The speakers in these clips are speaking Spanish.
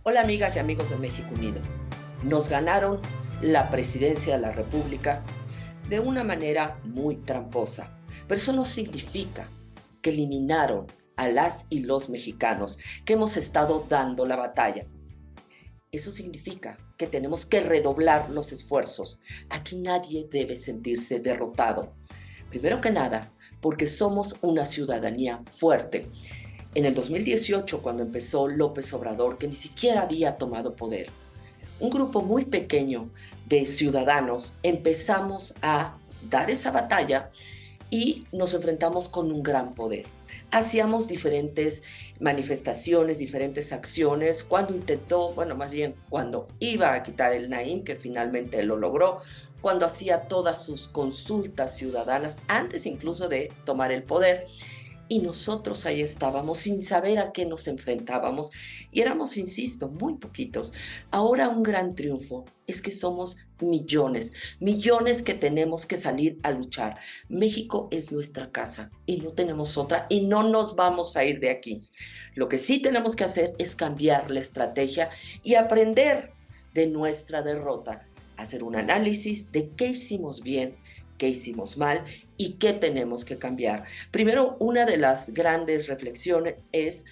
Hola amigas y amigos de México Unido. Nos ganaron la presidencia de la República de una manera muy tramposa, pero eso no significa que eliminaron a las y los mexicanos que hemos estado dando la batalla. Eso significa que tenemos que redoblar los esfuerzos. Aquí nadie debe sentirse derrotado. Primero que nada, porque somos una ciudadanía fuerte. En el 2018, cuando empezó López Obrador, que ni siquiera había tomado poder, un grupo muy pequeño de ciudadanos empezamos a dar esa batalla y nos enfrentamos con un gran poder. Hacíamos diferentes manifestaciones, diferentes acciones. Cuando intentó, bueno, más bien cuando iba a quitar el Naim, que finalmente lo logró, cuando hacía todas sus consultas ciudadanas, antes incluso de tomar el poder, y nosotros ahí estábamos sin saber a qué nos enfrentábamos y éramos, insisto, muy poquitos. Ahora un gran triunfo es que somos millones, millones que tenemos que salir a luchar. México es nuestra casa y no tenemos otra y no nos vamos a ir de aquí. Lo que sí tenemos que hacer es cambiar la estrategia y aprender de nuestra derrota, hacer un análisis de qué hicimos bien, qué hicimos mal y qué tenemos que cambiar. Primero, una de las grandes reflexiones es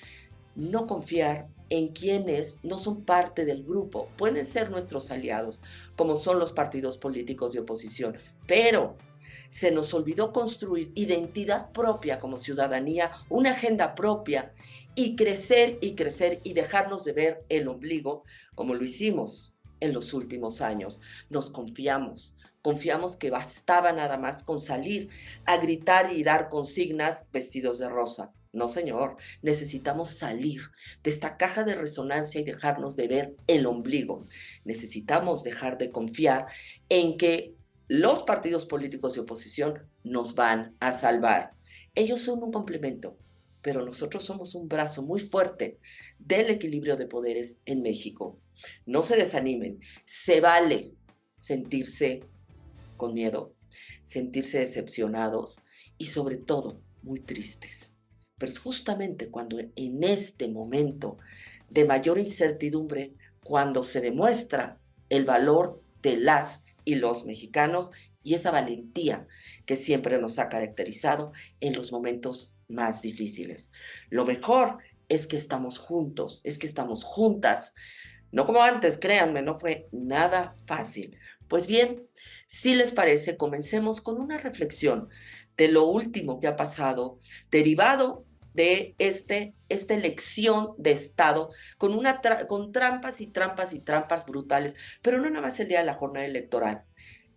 no confiar en quienes no son parte del grupo. Pueden ser nuestros aliados, como son los partidos políticos de oposición, pero se nos olvidó construir identidad propia como ciudadanía, una agenda propia y crecer y dejarnos de ver el ombligo como lo hicimos en los últimos años. Nos confiamos que bastaba nada más con salir a gritar y dar consignas vestidos de rosa. No, señor, necesitamos salir de esta caja de resonancia y dejarnos de ver el ombligo. Necesitamos dejar de confiar en que los partidos políticos de oposición nos van a salvar. Ellos son un complemento, pero nosotros somos un brazo muy fuerte del equilibrio de poderes en México. No se desanimen, se vale sentirse con miedo, sentirse decepcionados y sobre todo muy tristes. Pero es justamente cuando en este momento de mayor incertidumbre, cuando se demuestra el valor de las y los mexicanos y esa valentía que siempre nos ha caracterizado en los momentos más difíciles. Lo mejor es que estamos juntos, es que estamos juntas, no como antes, créanme, no fue nada fácil. Pues bien, si les parece, comencemos con una reflexión de lo último que ha pasado, derivado de esta elección de Estado, con trampas y trampas y trampas brutales, pero no nada más el día de la jornada electoral.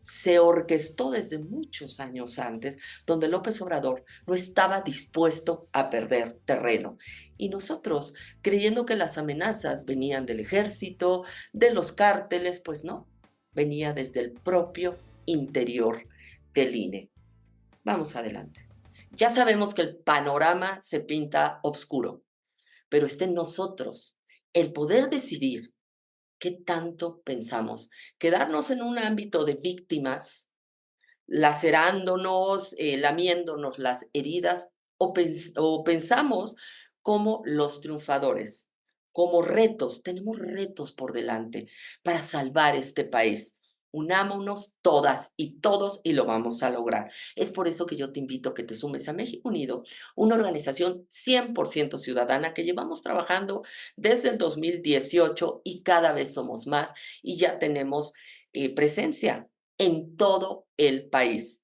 Se orquestó desde muchos años antes, donde López Obrador no estaba dispuesto a perder terreno. Y nosotros, creyendo que las amenazas venían del ejército, de los cárteles, pues no, venía desde el propio interior del INE. Vamos adelante. Ya sabemos que el panorama se pinta oscuro, pero está en nosotros el poder decidir qué tanto pensamos. Quedarnos en un ámbito de víctimas, lacerándonos, lamiéndonos las heridas, o pensamos como los triunfadores, como retos, tenemos retos por delante para salvar este país. Unámonos todas y todos y lo vamos a lograr. Es por eso que yo te invito a que te sumes a México Unido, una organización 100% ciudadana que llevamos trabajando desde el 2018 y cada vez somos más y ya tenemos presencia en todo el país.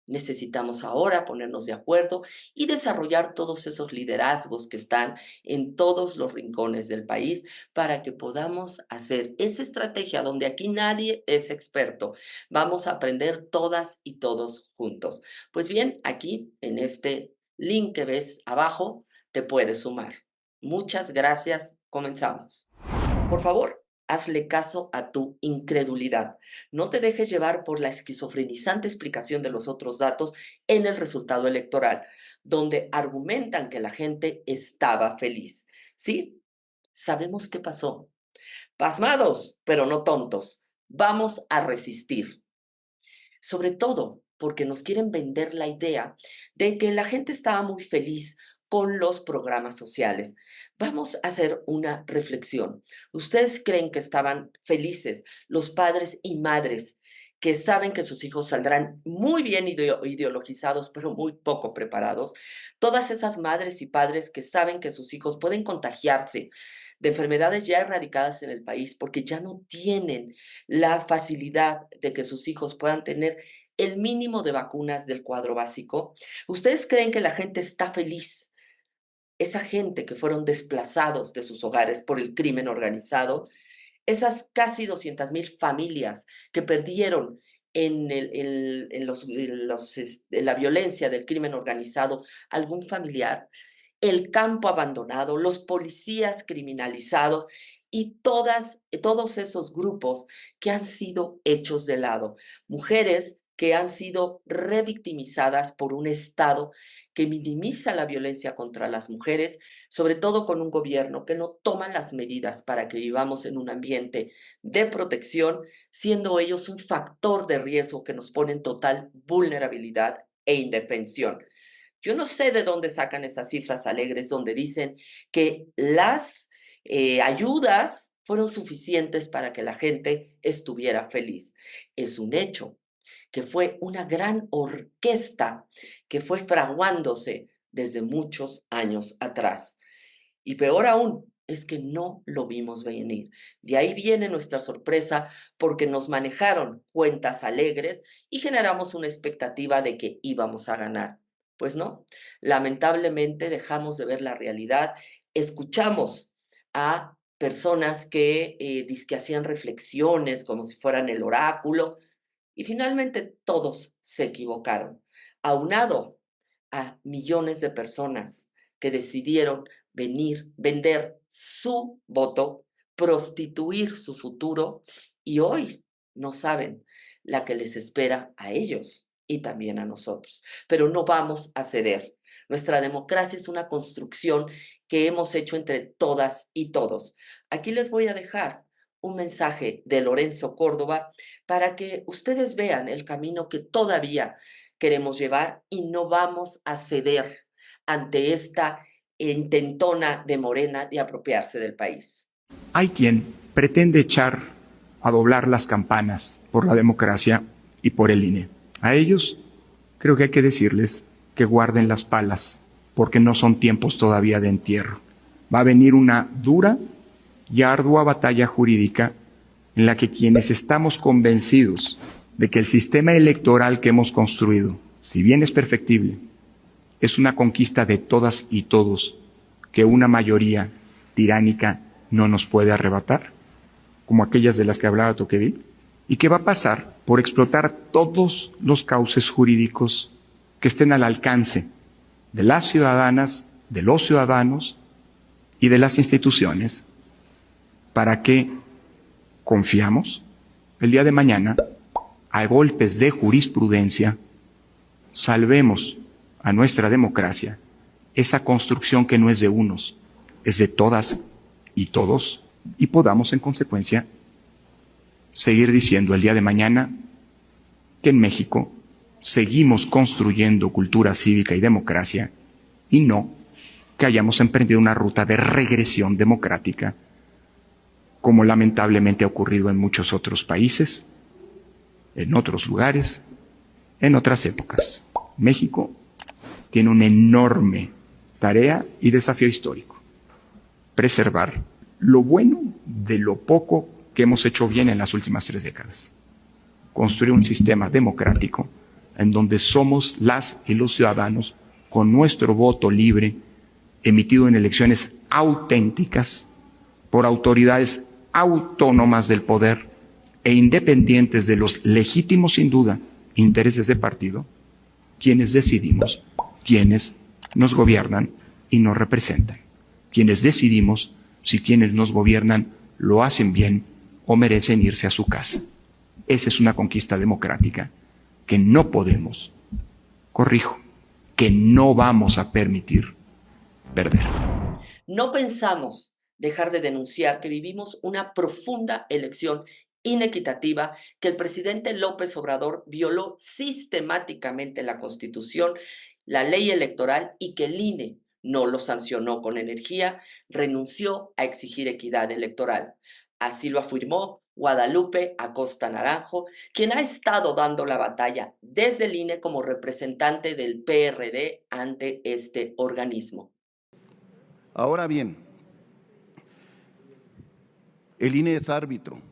Necesitamos ahora ponernos de acuerdo y desarrollar todos esos liderazgos que están en todos los rincones del país para que podamos hacer esa estrategia donde aquí nadie es experto. Vamos a aprender todas y todos juntos. Pues bien, aquí en este link que ves abajo, te puedes sumar. Muchas gracias. Comenzamos. Por favor, hazle caso a tu incredulidad. No te dejes llevar por la esquizofrenizante explicación de los otros datos en el resultado electoral, donde argumentan que la gente estaba feliz. Sí, sabemos qué pasó. Pasmados, pero no tontos. Vamos a resistir. Sobre todo porque nos quieren vender la idea de que la gente estaba muy feliz con los programas sociales. Vamos a hacer una reflexión. ¿Ustedes creen que estaban felices los padres y madres que saben que sus hijos saldrán muy bien ideologizados, pero muy poco preparados? Todas esas madres y padres que saben que sus hijos pueden contagiarse de enfermedades ya erradicadas en el país porque ya no tienen la facilidad de que sus hijos puedan tener el mínimo de vacunas del cuadro básico. ¿Ustedes creen que la gente está feliz? Esa gente que fueron desplazados de sus hogares por el crimen organizado, esas casi 200,000 familias que perdieron en la violencia del crimen organizado algún familiar, el campo abandonado, los policías criminalizados y todos esos grupos que han sido hechos de lado, mujeres que han sido revictimizadas por un Estado que minimiza la violencia contra las mujeres, sobre todo con un gobierno que no toma las medidas para que vivamos en un ambiente de protección, siendo ellos un factor de riesgo que nos pone en total vulnerabilidad e indefensión. Yo no sé de dónde sacan esas cifras alegres donde dicen que las ayudas fueron suficientes para que la gente estuviera feliz. Es un hecho que fue una gran orquesta que fue fraguándose desde muchos años atrás. Y peor aún, es que no lo vimos venir. De ahí viene nuestra sorpresa porque nos manejaron cuentas alegres y generamos una expectativa de que íbamos a ganar. Pues no, lamentablemente dejamos de ver la realidad, escuchamos a personas que dizque hacían reflexiones como si fueran el oráculo y finalmente todos se equivocaron, aunado a millones de personas que decidieron venir, vender su voto, prostituir su futuro y hoy no saben la que les espera a ellos y también a nosotros. Pero no vamos a ceder. Nuestra democracia es una construcción que hemos hecho entre todas y todos. Aquí les voy a dejar un mensaje de Lorenzo Córdoba para que ustedes vean el camino que todavía queremos llevar y no vamos a ceder ante esta intentona de Morena de apropiarse del país. Hay quien pretende echar a doblar las campanas por la democracia y por el INE. A ellos creo que hay que decirles que guarden las palas, porque no son tiempos todavía de entierro. Va a venir una dura y ardua batalla jurídica en la que quienes estamos convencidos de que el sistema electoral que hemos construido, si bien es perfectible, es una conquista de todas y todos que una mayoría tiránica no nos puede arrebatar, como aquellas de las que hablaba Tocqueville, y que va a pasar por explotar todos los cauces jurídicos que estén al alcance de las ciudadanas, de los ciudadanos y de las instituciones, para que confiamos el día de mañana, a golpes de jurisprudencia, salvemos a nuestra democracia, esa construcción que no es de unos, es de todas y todos, y podamos en consecuencia seguir diciendo el día de mañana que en México seguimos construyendo cultura cívica y democracia y no que hayamos emprendido una ruta de regresión democrática, como lamentablemente ha ocurrido en muchos otros países, en otros lugares, en otras épocas. México tiene una enorme tarea y desafío histórico: preservar lo bueno de lo poco que hemos hecho bien en las últimas 3 décadas. Construir un sistema democrático en donde somos las y los ciudadanos, con nuestro voto libre, emitido en elecciones auténticas, por autoridades autónomas del poder e independientes de los legítimos, sin duda, intereses de partido, quienes decidimos quiénes nos gobiernan y nos representan, quienes decidimos si quienes nos gobiernan lo hacen bien o merecen irse a su casa. Esa es una conquista democrática que no podemos, corrijo, que no vamos a permitir perder. No pensamos dejar de denunciar que vivimos una profunda elección inequitativa, que el presidente López Obrador violó sistemáticamente la Constitución, la ley electoral y que el INE no lo sancionó con energía, renunció a exigir equidad electoral. Así lo afirmó Guadalupe Acosta Naranjo, quien ha estado dando la batalla desde el INE como representante del PRD ante este organismo. Ahora bien, el INE es árbitro.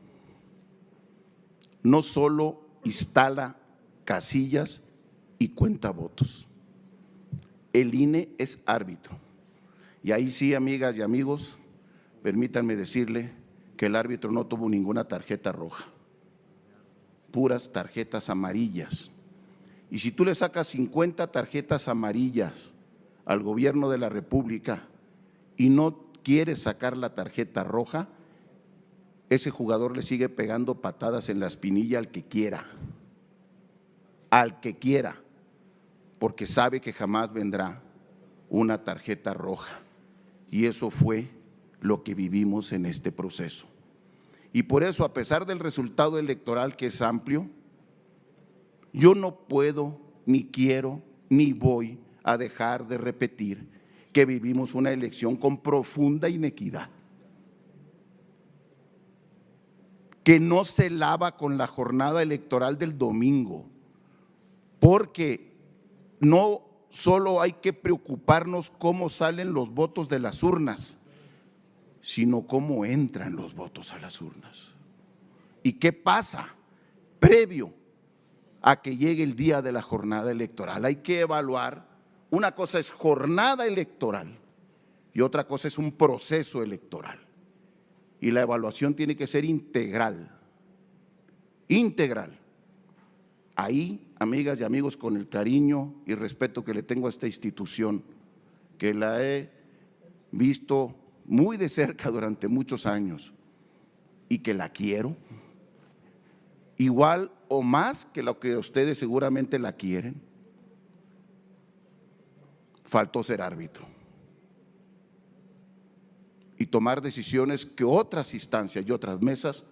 No solo instala casillas y cuenta votos. El INE es árbitro. Y ahí sí, amigas y amigos, permítanme decirle que el árbitro no tuvo ninguna tarjeta roja, puras tarjetas amarillas. Y si tú le sacas 50 tarjetas amarillas al gobierno de la República y no quieres sacar la tarjeta roja, ese jugador le sigue pegando patadas en la espinilla al que quiera, porque sabe que jamás vendrá una tarjeta roja. Y eso fue lo que vivimos en este proceso. Y por eso, a pesar del resultado electoral que es amplio, yo no puedo, ni quiero, ni voy a dejar de repetir que vivimos una elección con profunda inequidad, que no se lava con la jornada electoral del domingo, porque no solo hay que preocuparnos cómo salen los votos de las urnas, sino cómo entran los votos a las urnas. ¿Y qué pasa previo a que llegue el día de la jornada electoral? Hay que evaluar, una cosa es jornada electoral y otra cosa es un proceso electoral. Y la evaluación tiene que ser integral. Ahí, amigas y amigos, con el cariño y respeto que le tengo a esta institución, que la he visto muy de cerca durante muchos años y que la quiero, igual o más que lo que ustedes seguramente la quieren, faltó ser árbitro y tomar decisiones que otras instancias y otras mesas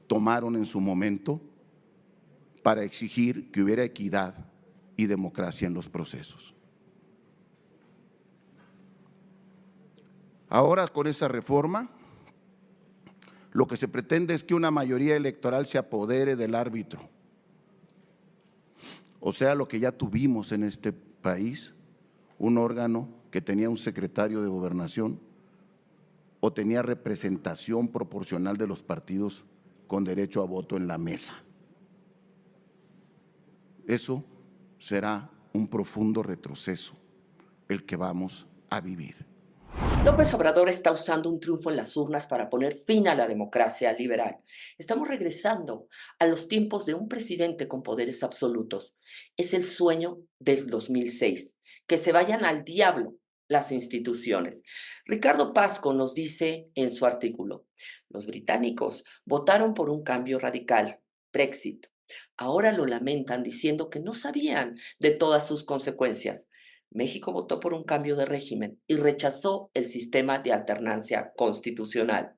tomaron en su momento para exigir que hubiera equidad y democracia en los procesos. Ahora, con esa reforma, lo que se pretende es que una mayoría electoral se apodere del árbitro. O sea, lo que ya tuvimos en este país, un órgano que tenía un secretario de Gobernación o tenía representación proporcional de los partidos con derecho a voto en la mesa. Eso será un profundo retroceso el que vamos a vivir. López Obrador está usando un triunfo en las urnas para poner fin a la democracia liberal. Estamos regresando a los tiempos de un presidente con poderes absolutos. Es el sueño del 2006. Que se vayan al diablo las instituciones. Ricardo Pasco nos dice en su artículo, los británicos votaron por un cambio radical, Brexit. Ahora lo lamentan diciendo que no sabían de todas sus consecuencias. México votó por un cambio de régimen y rechazó el sistema de alternancia constitucional.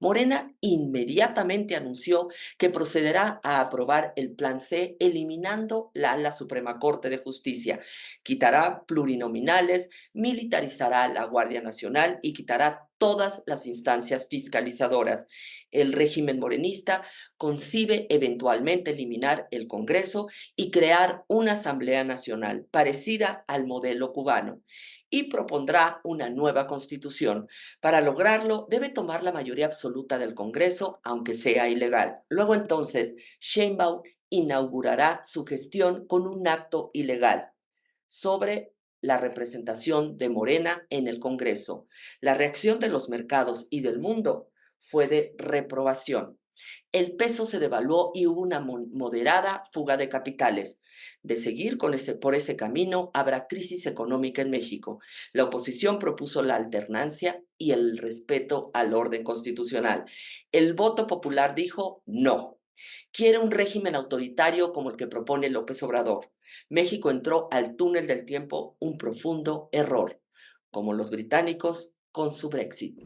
Morena inmediatamente anunció que procederá a aprobar el Plan C, eliminando la Suprema Corte de Justicia. Quitará plurinominales, militarizará la Guardia Nacional y quitará todas las instancias fiscalizadoras. El régimen morenista concibe eventualmente eliminar el Congreso y crear una Asamblea Nacional parecida al modelo cubano y propondrá una nueva constitución. Para lograrlo, debe tomar la mayoría absoluta del Congreso, aunque sea ilegal. Luego entonces, Sheinbaum inaugurará su gestión con un acto ilegal sobre la representación de Morena en el Congreso. La reacción de los mercados y del mundo fue de reprobación. El peso se devaluó y hubo una moderada fuga de capitales. De seguir por ese camino, habrá crisis económica en México. La oposición propuso la alternancia y el respeto al orden constitucional. El voto popular dijo no. Quiere un régimen autoritario como el que propone López Obrador. México entró al túnel del tiempo, un profundo error, como los británicos con su Brexit.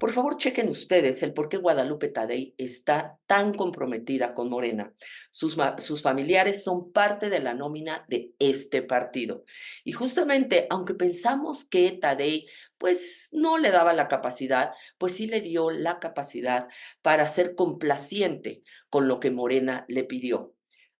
Por favor, chequen ustedes el por qué Guadalupe Tadei está tan comprometida con Morena. Sus familiares son parte de la nómina de este partido. Y justamente, aunque pensamos que Tadei pues no le daba la capacidad, pues sí le dio la capacidad para ser complaciente con lo que Morena le pidió.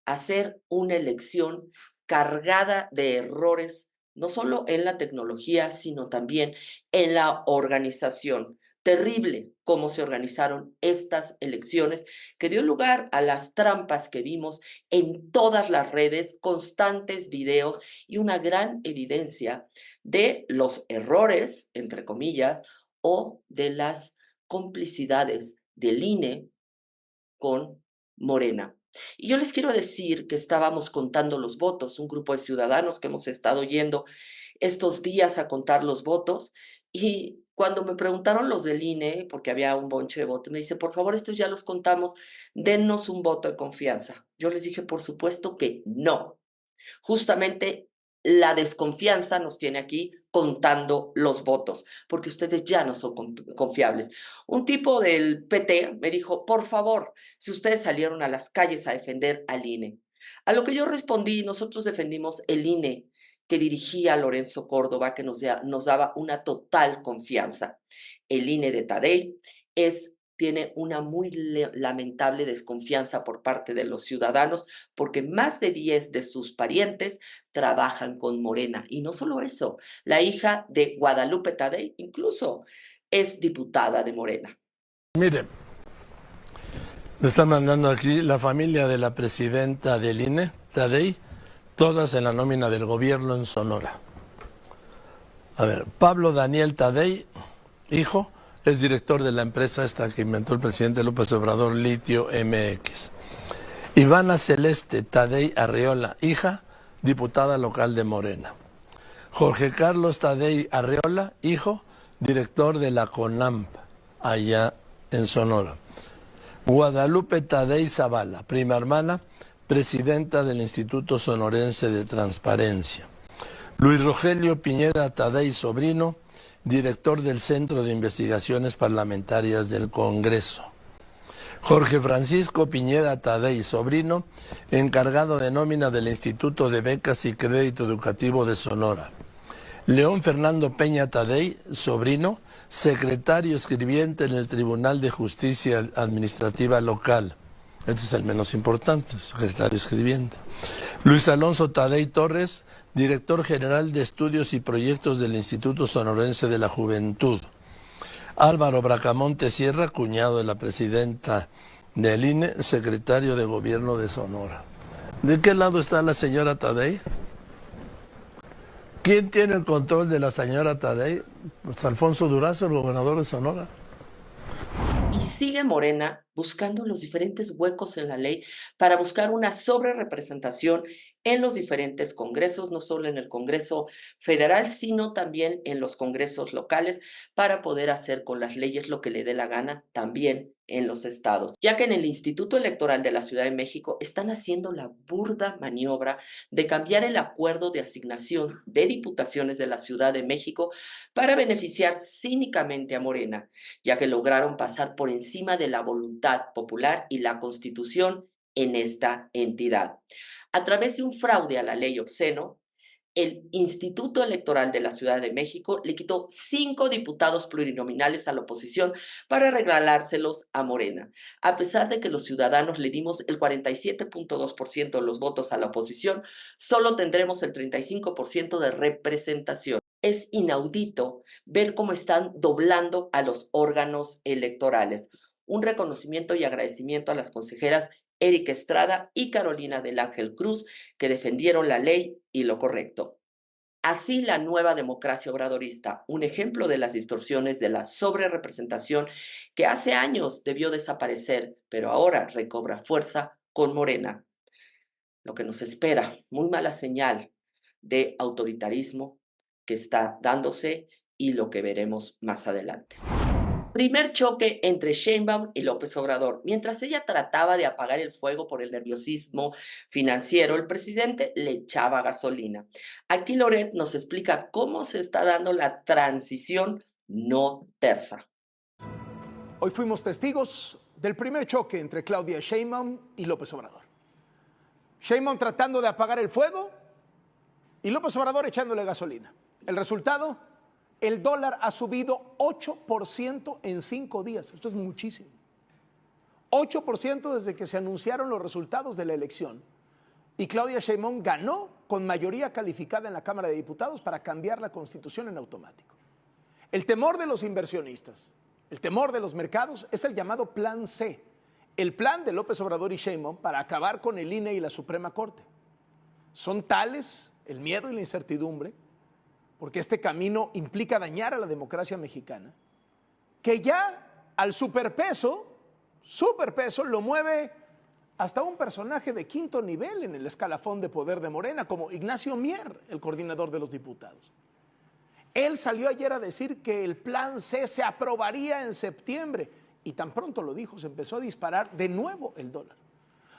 Hacer una elección cargada de errores, no solo en la tecnología, sino también en la organización. Terrible cómo se organizaron estas elecciones, que dio lugar a las trampas que vimos en todas las redes, constantes videos y una gran evidencia de los errores, entre comillas, o de las complicidades del INE con Morena. Y yo les quiero decir que estábamos contando los votos, un grupo de ciudadanos que hemos estado yendo estos días a contar los votos, y cuando me preguntaron los del INE, porque había un bonche de votos, me dice, por favor, estos ya los contamos, dennos un voto de confianza. Yo les dije, por supuesto que no. Justamente la desconfianza nos tiene aquí contando los votos, porque ustedes ya no son confiables. Un tipo del PT me dijo, por favor, si ustedes salieron a las calles a defender al INE. A lo que yo respondí, nosotros defendimos el INE que dirigía Lorenzo Córdoba, que nos daba una total confianza. El INE de Tadei tiene una muy lamentable desconfianza por parte de los ciudadanos, porque más de 10 de sus parientes trabajan con Morena. Y no solo eso, la hija de Guadalupe Tadei incluso es diputada de Morena. Miren, me están mandando aquí la familia de la presidenta del INE, Tadei, todas en la nómina del gobierno en Sonora. A ver, Pablo Daniel Tadei, hijo, es director de la empresa esta que inventó el presidente López Obrador, Litio MX. Ivana Celeste Tadei Arriola, hija, diputada local de Morena. Jorge Carlos Tadei Arriola, hijo, director de la CONAMP, allá en Sonora. Guadalupe Tadei Zavala, prima hermana, presidenta del Instituto Sonorense de Transparencia. Luis Rogelio Piñeda Tadei, sobrino, director del Centro de Investigaciones Parlamentarias del Congreso. Jorge Francisco Piñeda Tadei, sobrino, encargado de nómina del Instituto de Becas y Crédito Educativo de Sonora. León Fernando Peña Tadei, sobrino, secretario escribiente en el Tribunal de Justicia Administrativa Local. Este es el menos importante, secretario escribiente. Luis Alonso Tadei Torres, director general de Estudios y Proyectos del Instituto Sonorense de la Juventud. Álvaro Bracamonte Sierra, cuñado de la presidenta del INE, secretario de Gobierno de Sonora. ¿De qué lado está la señora Tadei? ¿Quién tiene el control de la señora Tadei? Pues Alfonso Durazo, el gobernador de Sonora. Y sigue Morena buscando los diferentes huecos en la ley para buscar una sobrerepresentación en los diferentes congresos, no solo en el Congreso Federal, sino también en los congresos locales, para poder hacer con las leyes lo que le dé la gana también en los estados, ya que en el Instituto Electoral de la Ciudad de México están haciendo la burda maniobra de cambiar el acuerdo de asignación de diputaciones de la Ciudad de México para beneficiar cínicamente a Morena, ya que lograron pasar por encima de la voluntad popular y la Constitución en esta entidad. A través de un fraude a la ley obsceno, el Instituto Electoral de la Ciudad de México le quitó 5 diputados plurinominales a la oposición para regalárselos a Morena. A pesar de que los ciudadanos le dimos el 47.2% de los votos a la oposición, solo tendremos el 35% de representación. Es inaudito ver cómo están doblando a los órganos electorales. Un reconocimiento y agradecimiento a las consejeras Erika Estrada y Carolina del Ángel Cruz, que defendieron la ley y lo correcto. Así la nueva democracia obradorista, un ejemplo de las distorsiones de la sobrerepresentación que hace años debió desaparecer, pero ahora recobra fuerza con Morena. Lo que nos espera, muy mala señal de autoritarismo que está dándose y lo que veremos más adelante. Primer choque entre Sheinbaum y López Obrador. Mientras ella trataba de apagar el fuego por el nerviosismo financiero, el presidente le echaba gasolina. Aquí Loret nos explica cómo se está dando la transición no tersa. Hoy fuimos testigos del primer choque entre Claudia Sheinbaum y López Obrador. Sheinbaum tratando de apagar el fuego y López Obrador echándole gasolina. El resultado, el dólar ha subido 8% en 5 días. Esto es muchísimo. 8% desde que se anunciaron los resultados de la elección. Y Claudia Sheinbaum ganó con mayoría calificada en la Cámara de Diputados para cambiar la Constitución en automático. El temor de los inversionistas, el temor de los mercados es el llamado Plan C, el plan de López Obrador y Sheinbaum para acabar con el INE y la Suprema Corte. Son tales el miedo y la incertidumbre, porque este camino implica dañar a la democracia mexicana, que ya al superpeso lo mueve hasta un personaje de quinto nivel en el escalafón de poder de Morena, como Ignacio Mier, el coordinador de los diputados. Él salió ayer a decir que el plan C se aprobaría en septiembre y tan pronto lo dijo, se empezó a disparar de nuevo el dólar.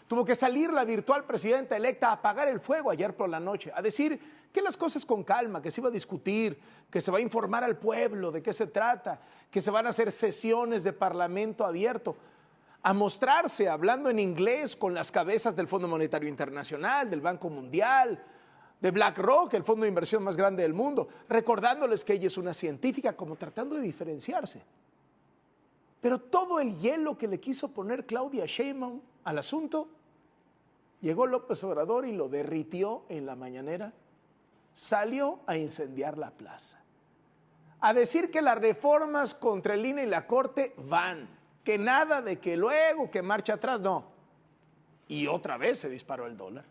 Tuvo que salir la virtual presidenta electa a apagar el fuego ayer por la noche, a decir que las cosas con calma, que se iba a discutir, que se va a informar al pueblo de qué se trata, que se van a hacer sesiones de parlamento abierto, a mostrarse hablando en inglés con las cabezas del Fondo Monetario Internacional, del Banco Mundial, de BlackRock, el fondo de inversión más grande del mundo, recordándoles que ella es una científica, como tratando de diferenciarse. Pero todo el hielo que le quiso poner Claudia Sheinbaum al asunto, llegó López Obrador y lo derritió en la mañanera, salió a incendiar la plaza, a decir que las reformas contra el INE y la Corte van, que nada de que luego, que marcha atrás, no. Y otra vez se disparó el dólar.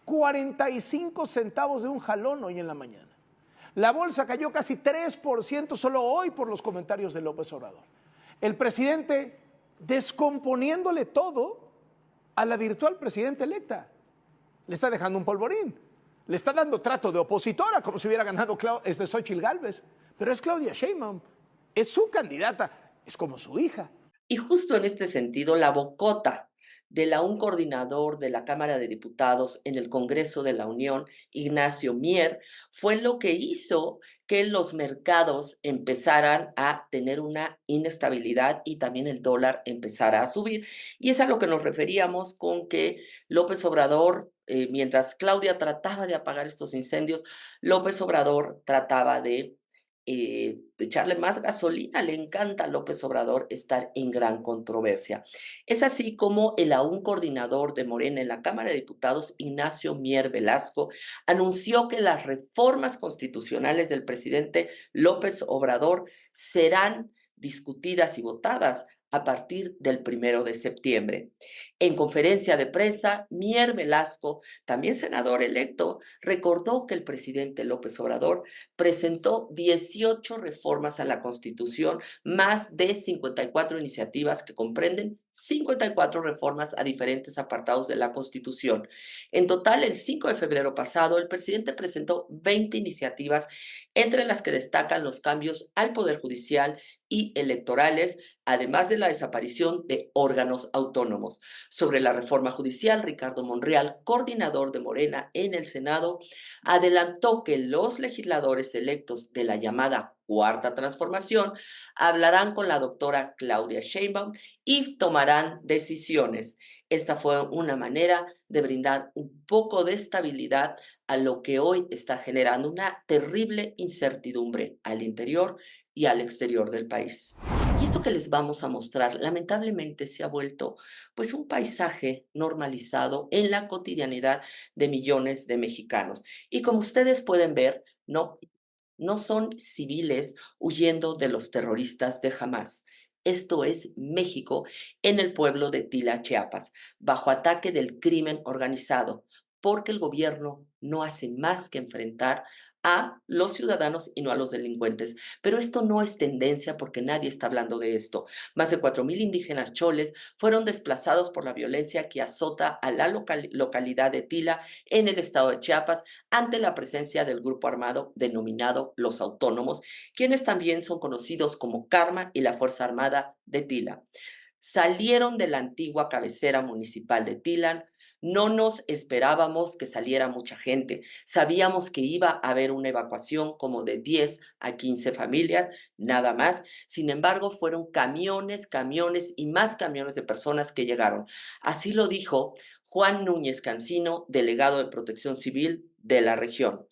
45 centavos de un jalón hoy en la mañana. La bolsa cayó casi 3% solo hoy por los comentarios de López Obrador. El presidente descomponiéndole todo a la virtual presidenta electa. Le está dejando un polvorín. Le está dando trato de opositora, como si hubiera ganado Xóchitl Gálvez. Pero es Claudia Sheinbaum, es su candidata, es como su hija. Y justo en este sentido, la bocota de un coordinador de la Cámara de Diputados en el Congreso de la Unión, Ignacio Mier, fue lo que hizo que los mercados empezaran a tener una inestabilidad y también el dólar empezara a subir. Y es a lo que nos referíamos con que López Obrador, mientras Claudia trataba de apagar estos incendios, López Obrador trataba de echarle más gasolina. Le encanta a López Obrador estar en gran controversia. Es así como el aún coordinador de Morena en la Cámara de Diputados, Ignacio Mier Velasco, anunció que las reformas constitucionales del presidente López Obrador serán discutidas y votadas a partir del 1 de septiembre. En conferencia de prensa, Mier Velasco, también senador electo, recordó que el presidente López Obrador presentó 18 reformas a la Constitución, más de 54 iniciativas que comprenden 54 reformas a diferentes apartados de la Constitución. En total, el 5 de febrero pasado, el presidente presentó 20 iniciativas, entre las que destacan los cambios al Poder Judicial y electorales, además de la desaparición de órganos autónomos. Sobre la reforma judicial, Ricardo Monreal, coordinador de Morena en el Senado, adelantó que los legisladores electos de la llamada Cuarta Transformación hablarán con la doctora Claudia Sheinbaum y tomarán decisiones. Esta fue una manera de brindar un poco de estabilidad a lo que hoy está generando una terrible incertidumbre al interior y al exterior del país. Y esto que les vamos a mostrar, lamentablemente se ha vuelto pues un paisaje normalizado en la cotidianidad de millones de mexicanos. Y como ustedes pueden ver, no son civiles huyendo de los terroristas de Hamás. Esto es México en el pueblo de Tila, Chiapas, bajo ataque del crimen organizado, porque el gobierno no hace más que enfrentar a los ciudadanos y no a los delincuentes. Pero esto no es tendencia porque nadie está hablando de esto. Más de 4,000 indígenas choles fueron desplazados por la violencia que azota a la localidad de Tila en el estado de Chiapas ante la presencia del grupo armado denominado Los Autónomos, quienes también son conocidos como Karma y la Fuerza Armada de Tila. Salieron de la antigua cabecera municipal de Tila, No nos esperábamos que saliera mucha gente. Sabíamos que iba a haber una evacuación como de 10 a 15 familias, nada más. Sin embargo, fueron camiones, camiones y más camiones de personas que llegaron. Así lo dijo Juan Núñez Cancino, delegado de Protección Civil de la región.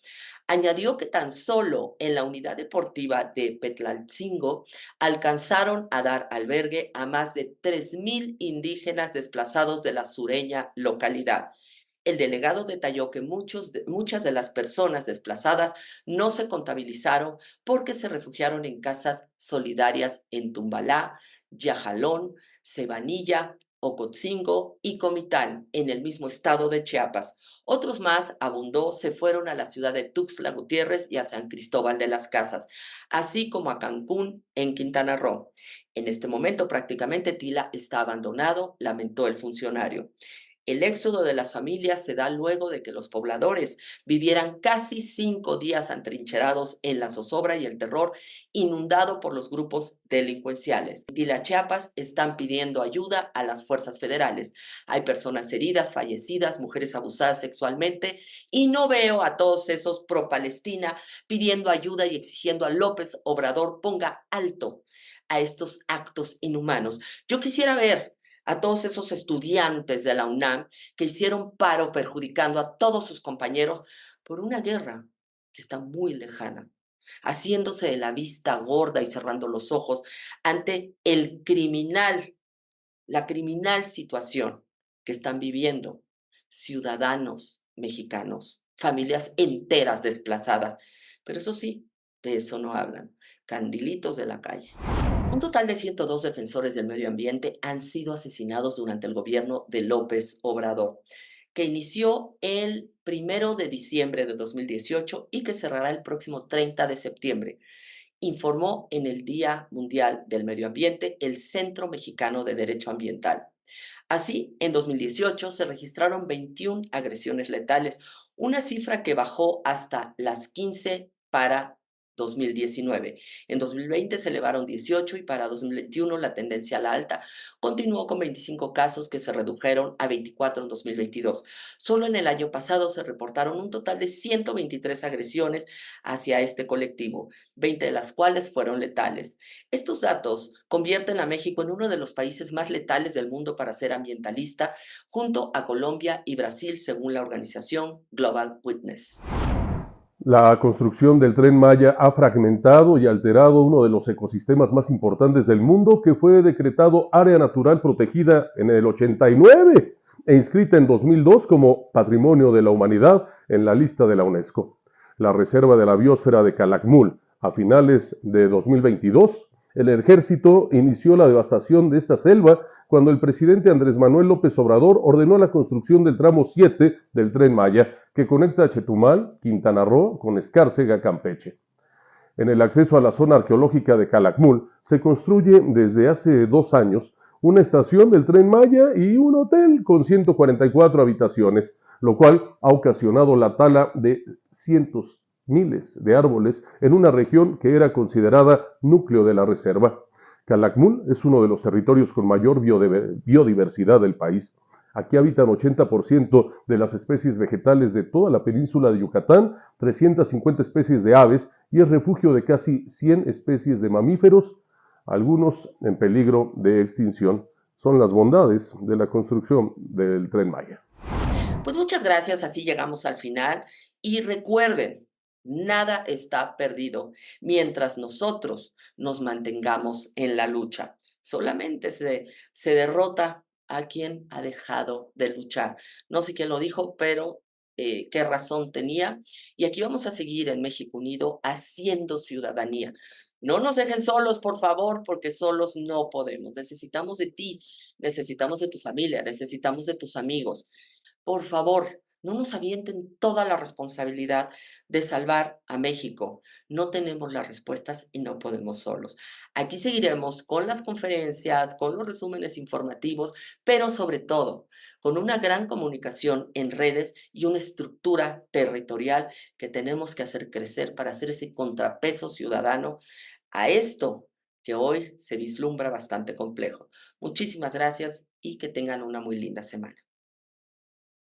Añadió que tan solo en la unidad deportiva de Petlalcingo alcanzaron a dar albergue a más de 3,000 indígenas desplazados de la sureña localidad. El delegado detalló que muchas de las personas desplazadas no se contabilizaron porque se refugiaron en casas solidarias en Tumbalá, Yajalón, Cebanilla, Ocotzingo y Comitán, en el mismo estado de Chiapas. Otros más, abundó, se fueron a la ciudad de Tuxtla Gutiérrez y a San Cristóbal de las Casas, así como a Cancún, en Quintana Roo. En este momento prácticamente Tila está abandonado, lamentó el funcionario. El éxodo de las familias se da luego de que los pobladores vivieran casi 5 días atrincherados en la zozobra y el terror, inundado por los grupos delincuenciales. Y las Chiapas están pidiendo ayuda a las fuerzas federales. Hay personas heridas, fallecidas, mujeres abusadas sexualmente, y no veo a todos esos pro-Palestina pidiendo ayuda y exigiendo a López Obrador ponga alto a estos actos inhumanos. Yo quisiera ver a todos esos estudiantes de la UNAM que hicieron paro perjudicando a todos sus compañeros por una guerra que está muy lejana, haciéndose de la vista gorda y cerrando los ojos ante la criminal situación que están viviendo ciudadanos mexicanos, familias enteras desplazadas. Pero eso sí, de eso no hablan. Candilitos de la calle. Un total de 102 defensores del medio ambiente han sido asesinados durante el gobierno de López Obrador, que inició el 1 de diciembre de 2018 y que cerrará el próximo 30 de septiembre, informó en el Día Mundial del Medio Ambiente el Centro Mexicano de Derecho Ambiental. Así, en 2018 se registraron 21 agresiones letales, una cifra que bajó hasta las 15 para 2019. En 2020 se elevaron 18 y para 2021 la tendencia a la alta continuó con 25 casos que se redujeron a 24 en 2022. Solo en el año pasado se reportaron un total de 123 agresiones hacia este colectivo, 20 de las cuales fueron letales. Estos datos convierten a México en uno de los países más letales del mundo para ser ambientalista, junto a Colombia y Brasil, según la organización Global Witness. La construcción del Tren Maya ha fragmentado y alterado uno de los ecosistemas más importantes del mundo, que fue decretado Área Natural Protegida en el 89 e inscrita en 2002 como Patrimonio de la Humanidad en la lista de la UNESCO. La Reserva de la Biosfera de Calakmul, a finales de 2022, el ejército inició la devastación de esta selva cuando el presidente Andrés Manuel López Obrador ordenó la construcción del tramo 7 del Tren Maya, que conecta a Chetumal, Quintana Roo, con Escárcega, Campeche. En el acceso a la zona arqueológica de Calakmul se construye desde hace 2 años una estación del Tren Maya y un hotel con 144 habitaciones, lo cual ha ocasionado la tala de miles de árboles en una región que era considerada núcleo de la reserva. Calakmul es uno de los territorios con mayor biodiversidad del país. Aquí habitan 80% de las especies vegetales de toda la península de Yucatán, 350 especies de aves y es refugio de casi 100 especies de mamíferos, algunos en peligro de extinción. Son las bondades de la construcción del Tren Maya. Pues muchas gracias, así llegamos al final y recuerden, nada está perdido mientras nosotros nos mantengamos en la lucha. Solamente se derrota a quien ha dejado de luchar. No sé quién lo dijo, pero qué razón tenía. Y aquí vamos a seguir en México Unido haciendo ciudadanía. No nos dejen solos, por favor, porque solos no podemos. Necesitamos de ti, necesitamos de tu familia, necesitamos de tus amigos. Por favor, no nos avienten toda la responsabilidad de salvar a México. No tenemos las respuestas y no podemos solos. Aquí seguiremos con las conferencias, con los resúmenes informativos, pero sobre todo con una gran comunicación en redes y una estructura territorial que tenemos que hacer crecer para hacer ese contrapeso ciudadano a esto que hoy se vislumbra bastante complejo. Muchísimas gracias y que tengan una muy linda semana.